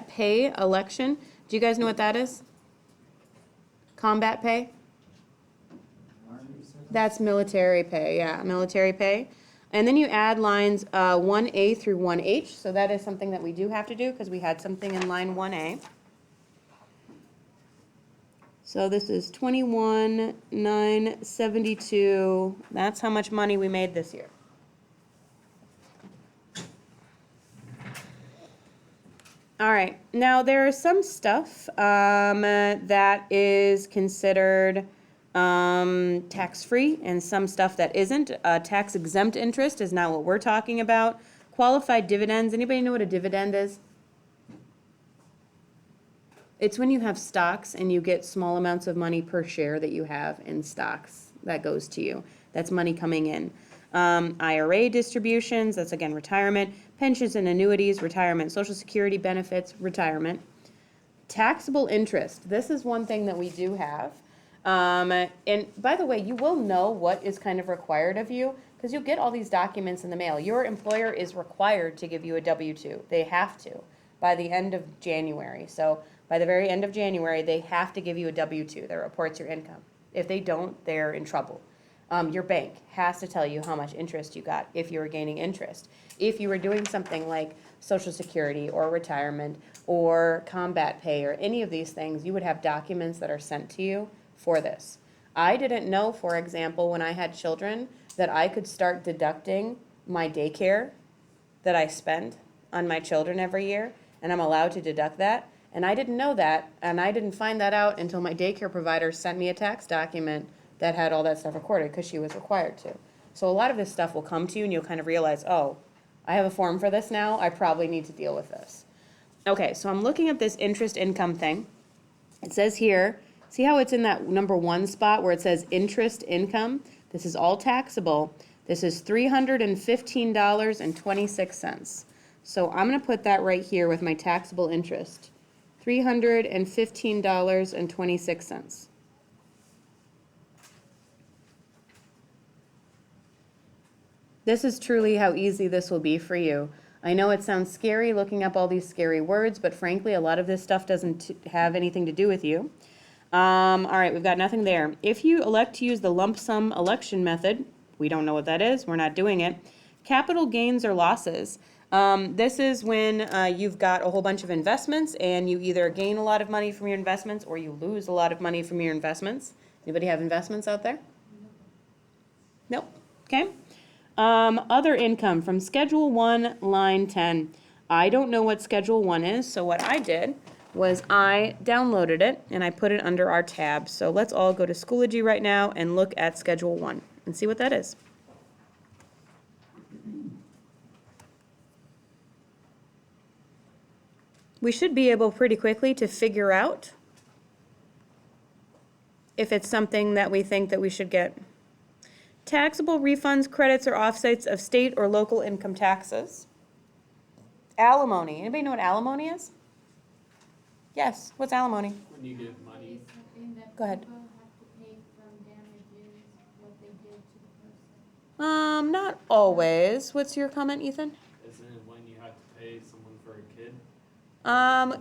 pay election. Do you guys know what that is? Combat pay? That's military pay, yeah, military pay. And then you add lines 1A through 1H, so that is something that we do have to do because we had something in line 1A. So this is 21,972. That's how much money we made this year. All right, now there is some stuff that is considered tax-free and some stuff that isn't. Tax-exempt interest is not what we're talking about. Qualified dividends, anybody know what a dividend is? It's when you have stocks and you get small amounts of money per share that you have in stocks that goes to you. That's money coming in. IRA distributions, that's again retirement. Pensions and annuities, retirement. Social Security benefits, retirement. Taxable interest, this is one thing that we do have. And by the way, you will know what is kind of required of you because you'll get all these documents in the mail. Your employer is required to give you a W-2. They have to by the end of January. So by the very end of January, they have to give you a W-2 that reports your income. If they don't, they're in trouble. Your bank has to tell you how much interest you got if you were gaining interest. If you were doing something like Social Security or retirement or combat pay or any of these things, you would have documents that are sent to you for this. I didn't know, for example, when I had children, that I could start deducting my daycare that I spend on my children every year, and I'm allowed to deduct that. And I didn't know that, and I didn't find that out until my daycare provider sent me a tax document that had all that stuff recorded because she was required to. So a lot of this stuff will come to you and you'll kind of realize, oh, I have a form for this now, I probably need to deal with this. Okay, so I'm looking at this interest income thing. It says here, see how it's in that number 1 spot where it says interest income? This is all taxable. This is $315.26. So I'm going to put that right here with my taxable interest. $315.26. This is truly how easy this will be for you. I know it sounds scary looking up all these scary words, but frankly, a lot of this stuff doesn't have anything to do with you. All right, we've got nothing there. If you elect to use the lump sum election method, we don't know what that is, we're not doing it. Capital gains or losses. This is when you've got a whole bunch of investments and you either gain a lot of money from your investments or you lose a lot of money from your investments. Anybody have investments out there? Nope. Okay. Other income from Schedule 1, line 10. I don't know what Schedule 1 is, so what I did was I downloaded it and I put it under our tab. So let's all go to Schoology right now and look at Schedule 1 and see what that is. We should be able pretty quickly to figure out if it's something that we think that we should get. Taxable refunds, credits, or offsets of state or local income taxes. Alimony. Anybody know what alimony is? Yes. What's alimony? When you give money. Go ahead. People have to pay from damages what they did to the person. Not always. What's your comment, Ethan? Isn't it when you have to pay someone for a kid?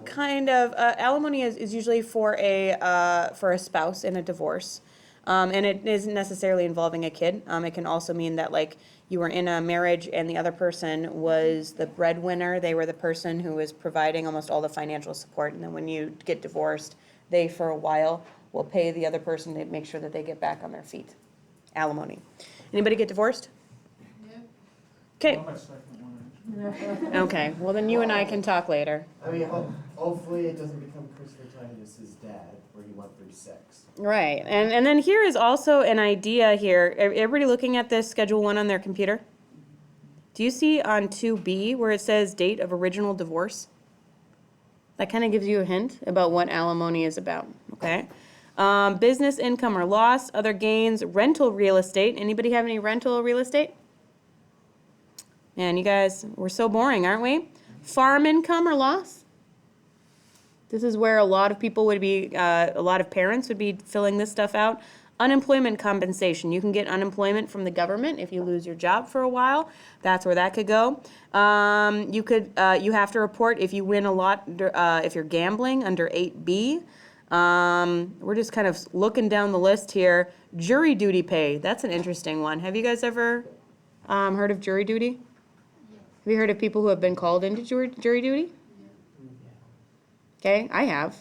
Kind of. Alimony is usually for a spouse in a divorce. And it isn't necessarily involving a kid. It can also mean that, like, you were in a marriage and the other person was the breadwinner. They were the person who was providing almost all the financial support. And then when you get divorced, they, for a while, will pay the other person to make sure that they get back on their feet. Alimony. Anybody get divorced? Okay. Okay. Well, then you and I can talk later. I mean, hopefully it doesn't become Christopher Titus's dad, where he went through 6. Right. And then here is also an idea here. Everybody looking at this Schedule 1 on their computer? Do you see on 2B where it says date of original divorce? That kind of gives you a hint about what alimony is about, okay? Business income or loss, other gains, rental real estate. Anybody have any rental real estate? Man, you guys, we're so boring, aren't we? Farm income or loss? This is where a lot of people would be, a lot of parents would be filling this stuff out. Unemployment compensation, you can get unemployment from the government if you lose your job for a while. That's where that could go. You have to report if you win a lot, if you're gambling under 8B. We're just kind of looking down the list here. Jury duty pay, that's an interesting one. Have you guys ever heard of jury duty? Have you heard of people who have been called into jury duty? Okay, I have.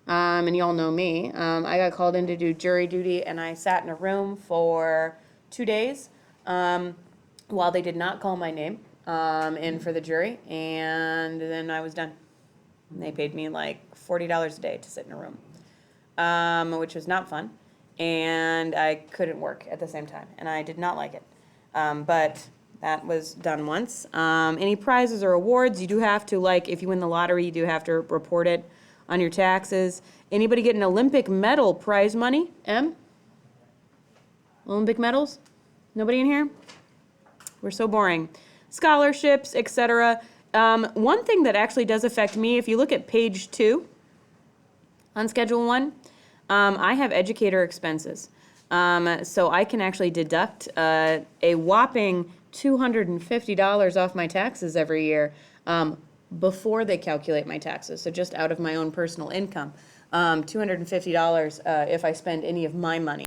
And y'all know me. I got called in to do jury duty, and I sat in a room for 2 days while they did not call my name in for the jury, and then I was done. And they paid me like $40 a day to sit in a room, which was not fun, and I couldn't work at the same time, and I did not like it. But that was done once. Any prizes or awards, you do have to, like, if you win the lottery, you do have to report it on your taxes. Anybody get an Olympic medal prize money? Olympic medals? Nobody in here? We're so boring. Scholarships, etc. One thing that actually does affect me, if you look at page 2 on Schedule 1, I have educator expenses. So I can actually deduct a whopping $250 off my taxes every year before they calculate my taxes, so just out of my own personal income. $250 if I spend any of my money.